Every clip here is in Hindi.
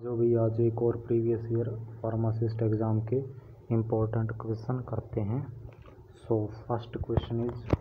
जो भी आज एक और प्रीवियस ईयर फार्मासिस्ट एग्ज़ाम के इम्पोर्टेंट क्वेश्चन करते हैं। So first question is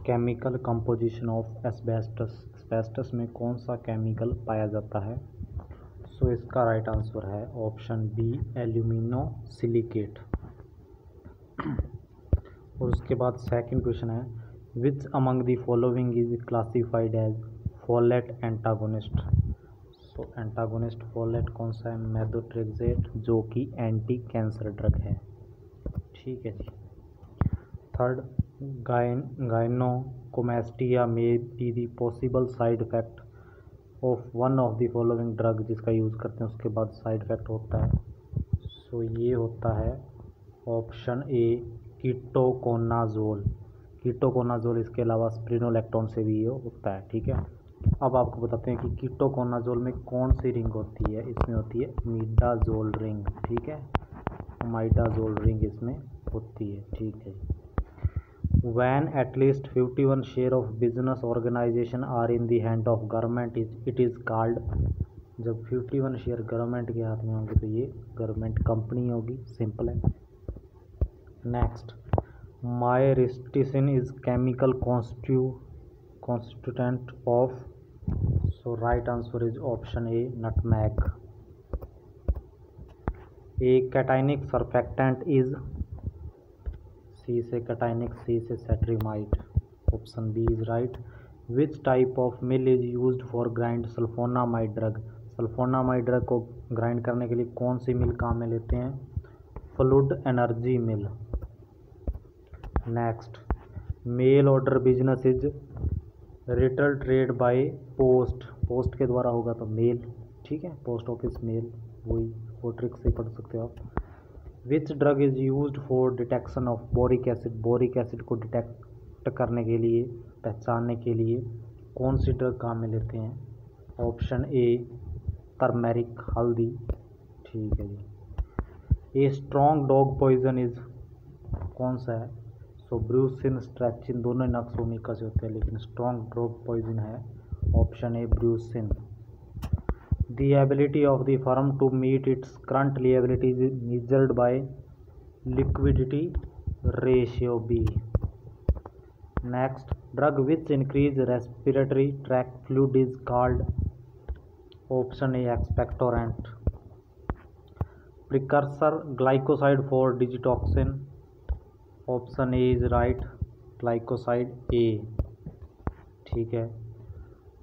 chemical composition of asbestos. Asbestos में कौन सा केमिकल पाया जाता है? सो इसका राइट आंसर है ऑप्शन बी एल्यूमिनो सिलिकेट। और उसके बाद सेकंड क्वेश्चन है which among the following is classified as folate antagonist. तो एंटागोनिस्ट फोलेट कौन सा है? मेथोट्रेक्सेट, जो कि एंटी कैंसर ड्रग है। ठीक है जी। थर्ड, गायनोकोमेस्टिया में be the possible side effect of one of the following drug, जिसका यूज़ करते हैं उसके बाद साइड इफेक्ट होता है। सो ये होता है ऑप्शन ए कीटोकोनाजोल। कीटोकोनाजोल इसके अलावा स्प्रिनोलेक्टोन से भी ये होता है। ठीक है। अब आपको बताते हैं कि कीटोकोनाजोल में कौन सी रिंग होती है। इसमें होती है मिडाजोल रिंग। ठीक है, मिडाजोल रिंग इसमें होती है। ठीक है। When at least 51 share of business organization are in the hand of government it is called। जब 51 शेयर गवर्नमेंट के हाथ में होंगे तो ये गवर्नमेंट कंपनी होगी। सिंपल है। Next, myristicin is chemical constituent of। So right answer is option A nutmeg। A cationic surfactant is C से cationic, C से cetrimide। Option B is right। Which type of mill is used for grind sulfonamide drug। Sulfonamide drug को ग्राइंड करने के लिए कौन सी मिल काम में लेते हैं? Fluid energy mill. Next, mail order business is retail trade by post. Post के द्वारा होगा तो मेल। ठीक है, पोस्ट ऑफिस मेल, वही वो ट्रिक से पढ़ सकते हो आप। Which drug is used for detection of boric acid. Boric acid को डिटेक्ट करने के लिए, पहचानने के लिए कौन सी ड्रग काम में लेते हैं? ऑप्शन ए टर्मेरिक, हल्दी। ठीक है जी। A strong dog poison is कौन सा है? सो ब्रूसिन, स्ट्रेचिन, दोनों नक्सोमिका से होते हैं, लेकिन स्ट्रॉन्ग ड्रग पॉइजन है option A brucine. The ability of the firm to meet its current liability is measured by liquidity ratio B. Next, drug which increase respiratory tract fluid is called option A expectorant. Precursor glycoside for digitoxin. Option A is right, glycoside A. ठीक है।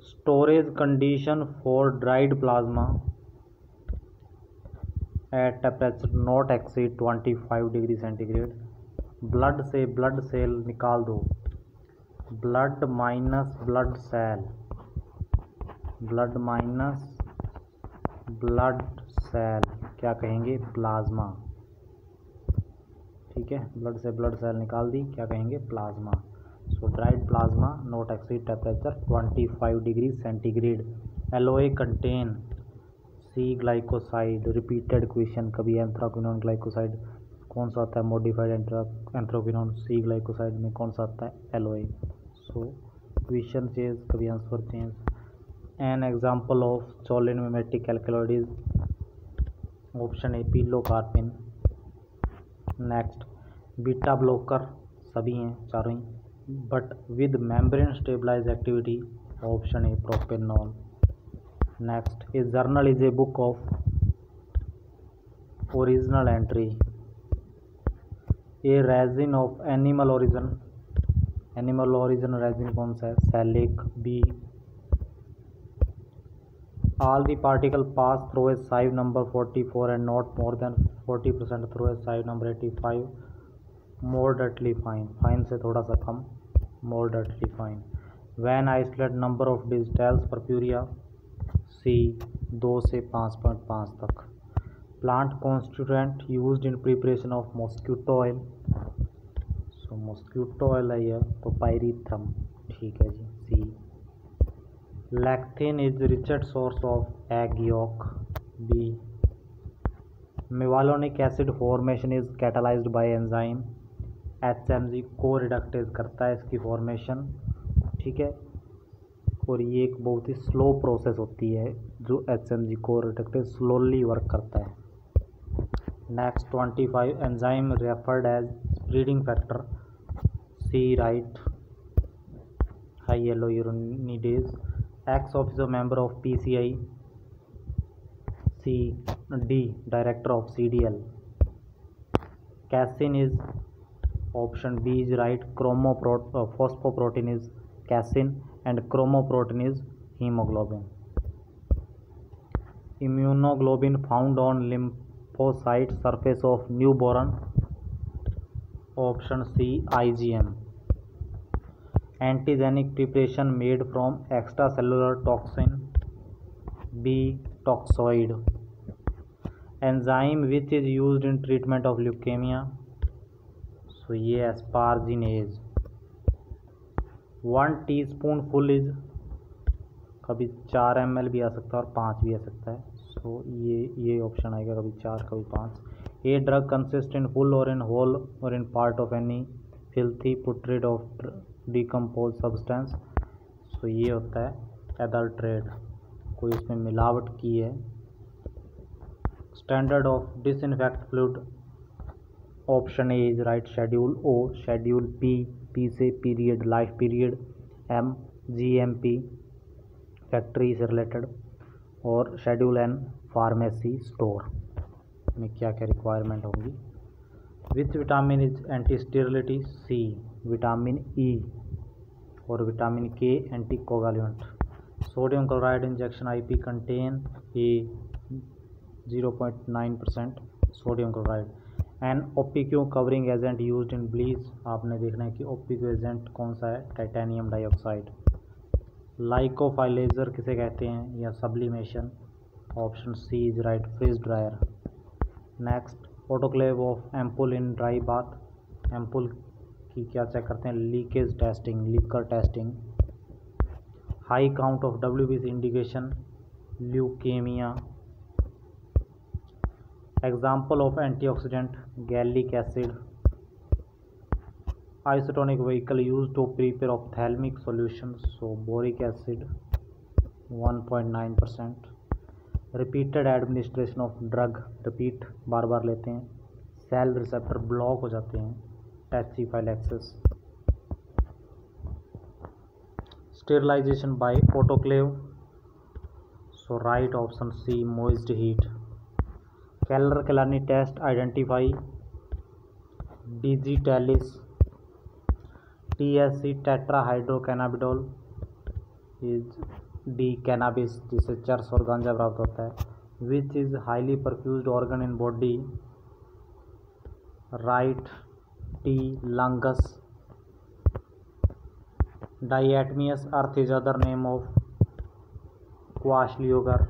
Storage condition for dried plasma at temperature not exceed 25 degree centigrade. Blood से ब्लड सेल निकाल दो। Blood minus blood cell, blood minus blood cell क्या कहेंगे? प्लाज्मा। ठीक है, ब्लड से ब्लड सेल निकाल दी, क्या कहेंगे? Plasma. So dried plasma not exceed temperature 25 degree centigrade. Aloe contain C glycoside. Repeated question, कभी एंथ्राक्विनोन ग्लाइकोसाइड कौन सा आता है? Modified anthraquinone. सी ग्लाइकोसाइड में कौन सा आता है? एलोए। सो क्वेश्चन चेंज, कभी answer change. An example of cholinomimetic alkaloid is option A pilocarpine. Next, beta blocker सभी हैं, चारों ही, but with membrane stabilize activity option A propranolol. Next, a journal is a book of original entry. A resin of animal origin. Animal origin resin कौन सा है? Shellac, B. All the particle pass through a sieve number 44 and not more than 40% through a sieve number 85. Moderately fine, fine से थोड़ा सा कम, moderately fine. When isolate number of digitals purpurea C 2 से 5.5 तक. Plant constituent used in preparation of mosquito oil. So mosquito oil है यह, तो pyrethrum। ठीक है जी, C। Lectin is richest source of egg yolk, B। Mevalonic acid formation is catalyzed by enzyme HMG, को रिडक्टेज करता है इसकी फॉर्मेशन। ठीक है। और ये एक बहुत ही स्लो प्रोसेस होती है जो HMG को रिडक्टेज स्लोली वर्क करता है। Next 25 enzyme referred as spreading factor C right hyaluronidase X officer member of PCI C D director of CDL casein is option B is right phosphoprotein is casein and chromoprotein is hemoglobin immunoglobulin found on lymphocyte surface of newborn option C IgM antigenic preparation made from extracellular toxin B toxoid enzyme which is used in treatment of leukemia so ये एस्पार्जिनेज 1 टीस्पून इज कभी 4 ml भी आ सकता है और 5 भी आ सकता है सो ये ऑप्शन आएगा कभी 4 कभी 5 ये ड्रग कंसिस्ट इन फुल और इन होल और in part of any filthy putrid of decompose substance so ये होता है एडल्ट्रेट कोई इसमें मिलावट की है standard of disinfect fluid option A is right schedule O schedule P से period life period M GMP factory से रिलेटेड और शेड्यूल N फार्मेसी स्टोर में क्या क्या रिक्वायरमेंट होंगी which vitamin is anti sterility C vitamin E और vitamin K anti coagulant sodium chloride injection IP contain A 0.9% sodium chloride an OPQ covering agent used in bleach आपने देखना है कि OPQ एजेंट कौन सा है टाइटेनियम डाइऑक्साइड लाइकोफाइलेजर किसे कहते हैं या sublimation option C is right freeze dryer next autoclave of ampoule in dry bath ampoule की क्या चेक करते हैं leakage testing leaker testing high count of WBC indication leukemia example of antioxidant gallic acid isotonic vehicle use to prepare ophthalmic solution so boric acid 1.9% repeated administration of drug repeat बार बार लेते हैं सेल रिसेप्टर ब्लॉक हो जाते हैं tachyphylaxis sterilization by autoclave so right option C moist heat Keller Kiliani test identify digitalis THC tetrahydrocannabinol is D cannabis जिससे चर्स और गांजा प्राप्त होता है which is highly perfused organ in body right T lungs diatomaceous earth is other name of kieselguhr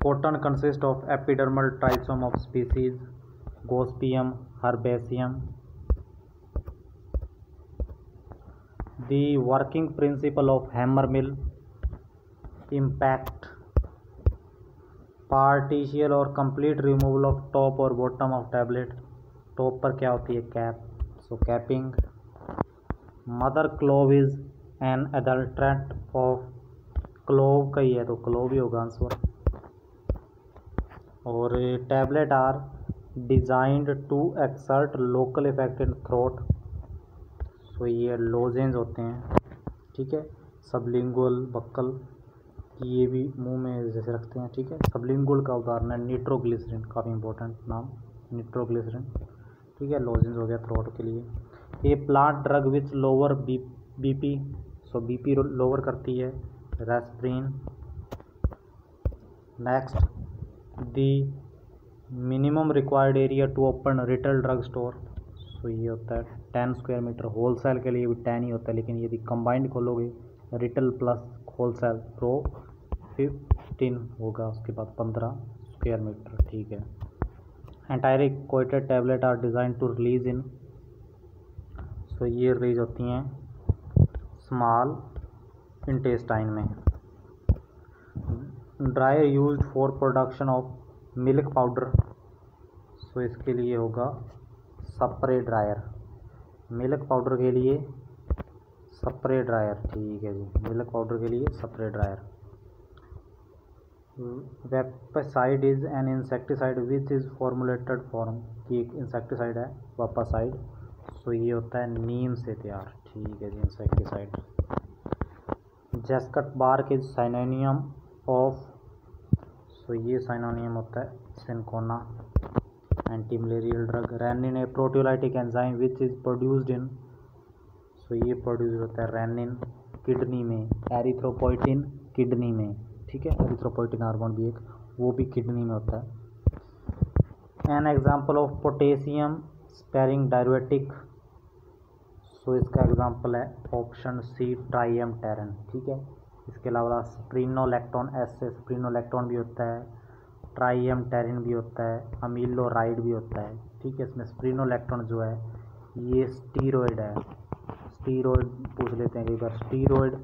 Cotton consists of epidermal trichome of species Gossypium herbaceum. The working principle of hammer mill impact partial or complete removal of top or bottom of tablet. Top पर क्या होती है cap so capping. Mother clove is an adulterant of clove का ही है तो clove ही होगा आंसर और tablet are designed to exert local effect in throat so ये लोजेंस होते हैं ठीक है सबलिंगुअल बक्कल ये भी मुंह में जैसे रखते हैं ठीक है सबलिंगुअल का उदाहरण है निट्रोग्लिसरिन काफ़ी इंपॉर्टेंट नाम निट्रोग्लिसरिन ठीक है लोजेंस हो गया थ्रोट के लिए ये plant drug which lower BP so BP lower करती है reserpine next the minimum required area to open retail drug store so ये होता है 10 स्क्वायर मीटर होलसेल के लिए भी 10 ही होता है लेकिन यदि कंबाइंड खोलोगे रिटेल प्लस होलसेल तो 15 होगा उसके बाद 15 स्क्वायर मीटर ठीक है enteric coated tablet are design to release in so ये रिलीज होती हैं स्मॉल इंटेस्टाइन में dryer used for production of milk powder so इसके लिए होगा स्प्रे ड्रायर मिल्क पाउडर के लिए स्प्रे ड्रायर, ठीक है जी, मिल्क पाउडर के लिए spray dryer. Vapecide is an insecticide which is formulated form, कि एक इंसेक्टिसाइड है वेपेसाइड, सो ये होता है नीम से तैयार, ठीक है जी, इंसेक्टिसाइड। जैस्कट bark is synonym of, so ये साइनोनियम होता है cinchona, anti malarial drug. Rennin a proteolytic enzyme which is produced in, so ये प्रोड्यूस होता है रेनिन किडनी में, एरिथ्रोपोइटिन किडनी में, ठीक है, एरिथ्रोपोइटिन हार्मोन भी एक, वो भी किडनी में होता है। An example of potassium sparing diuretic, so इसका एग्जाम्पल है ऑप्शन सी ट्राइएमटेरन, ठीक है। इसके अलावा स्प्रिनोलैक्टोन, एस से स्प्रिनोलैक्टोन भी होता है, ट्राइएमटेरिन भी होता है, अमीलोराइड भी होता है, ठीक है। इसमें स्प्रिनोलैक्टोन जो है ये स्टीरॉयड है, स्टीरॉयड पूछ लेते हैं कई बार, स्टीरॉयड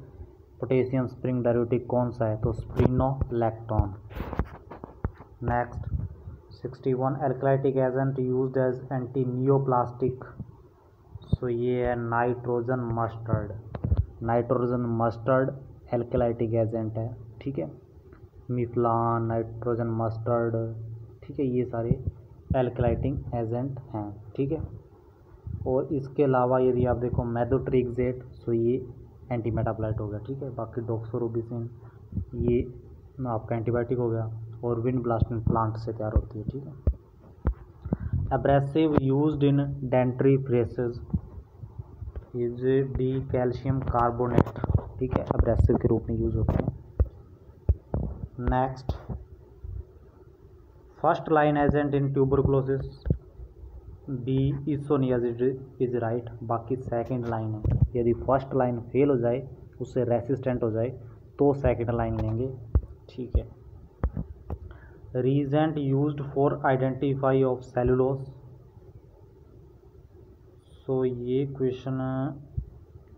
पोटेशियम स्प्रिंग डायरेटिक कौन सा है, तो spironolactone. Next 61 alkylating agent used as anti neoplastic, so ये है nitrogen mustard, nitrogen mustard alkylating agent है, ठीक है। मिफ्लान, नाइट्रोजन मस्टर्ड, ठीक है, ये सारे एल्कलाइटिक एजेंट हैं, ठीक है। और इसके अलावा यदि आप देखो मेथोट्रेक्सेट, सो ये एंटी मेटाबोलाइट हो गया, ठीक है। बाकी डॉक्सोरोबिसिन ये आपका एंटीबायोटिक हो गया, और विनब्लास्टिन प्लांट से तैयार होती है, ठीक है। Abrasive used in dentifrices is D calcium carbonate, ठीक है, एब्रेसिव के रूप में यूज होते हैं। Next first line agent in tuberculosis B isoniazid is right, बाकी सेकंड लाइन है, यदि फर्स्ट लाइन फेल हो जाए, उससे रेसिस्टेंट हो जाए, तो सेकंड लाइन लेंगे, ठीक है। Reagent used for identify of cellulose, so ये क्वेश्चन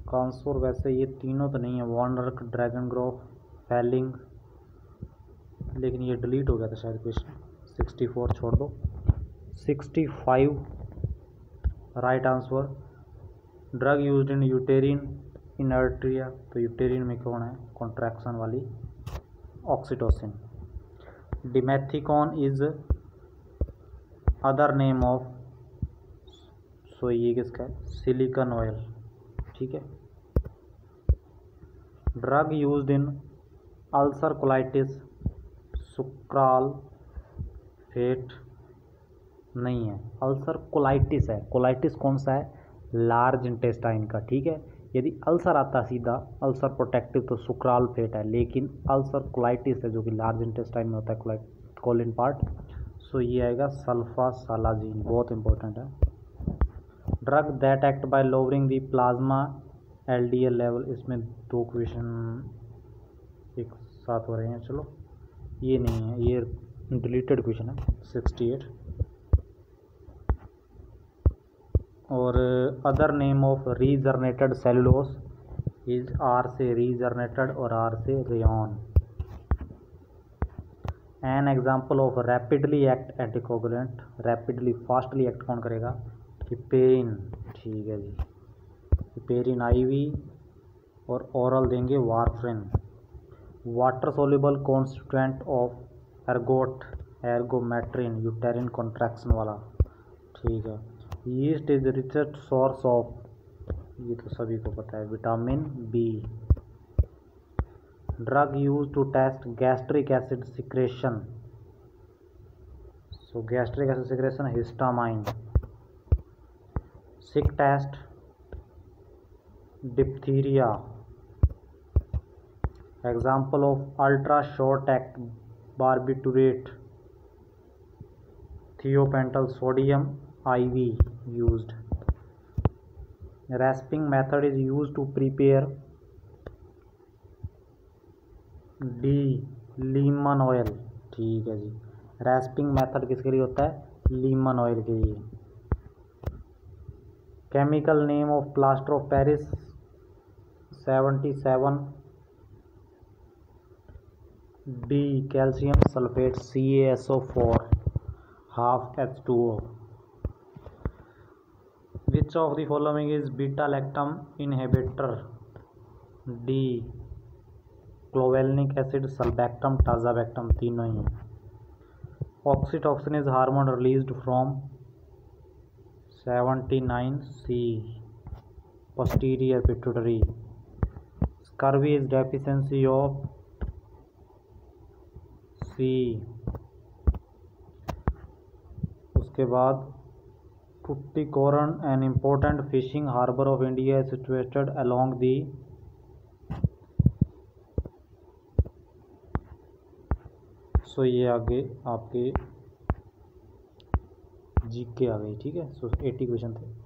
का आंसर वैसे ये तीनों तो नहीं है, वॉनरक, ड्रैगन ग्रोव, फेलिंग, लेकिन ये डिलीट हो गया था शायद क्वेश्चन। 64 छोड़ दो। 65 right answer, drug used in uterine inertia, तो यूटेरिन में कौन है, कॉन्ट्रैक्शन वाली oxytocin. Dimethicone is other name of, so ये किसका है, सिलिकॉन ऑयल, ठीक है। Drug used in ulcer colitis, sucralfate नहीं है, अल्सर कोलाइटिस है, कोलाइटिस कौन सा है, लार्ज इंटेस्टाइन का, ठीक है। यदि अल्सर आता सीधा अल्सर प्रोटेक्टिव तो सुक्राल फेट है, लेकिन अल्सर कोलाइटिस है जो कि लार्ज इंटेस्टाइन में होता है, कोलिन पार्ट, सो ये आएगा सल्फासालाजीन, बहुत इंपॉर्टेंट है। Drug that act by lowering the plasma LDL level, इसमें दो क्वेश्चन एक साथ हो रहे हैं, चलो ये नहीं है, ये डिलीटेड क्वेश्चन है। 68 और other name of regenerated cellulose is, R से रीजनरेटेड और आर से rayon. An example of rapidly act anticoagulant, rapidly fastly act कौन करेगा, हिपेरिन, ठीक है जी, हिपेरिन आईवी, और ओरल देंगे warfarin. Water soluble constituent of ergot, ergometrine, uterine contraction वाला, ठीक है। Yeast is richest source of, ये तो सभी को पता है, vitamin B. Drug use to test gastric acid secretion, so gastric acid secretion histamine. Schick test diphtheria. Example of ultra short act barbiturate, thiopental sodium IV used. Rasping method is used to prepare D lemon oil, ठीक है जी। रैस्पिंग मेथड किसके लिए होता है, लीमन ऑयल के लिए। Chemical name of plaster of Paris 77 D calcium sulphate CaSO4 half H2O। Which which of the following is beta lactam inhibitor? D clavulanic acid, sulbactam, tazobactam, तीनों ही हैं। Oxytocin is hormone released from 79C posterior pituitary. Scurvy is deficiency of C. उसके बाद Tuticorin, an important fishing harbour of India, is situated along the सो ये आगे आपके जीके आ गई, ठीक है। सो 80 क्वेश्चन थे।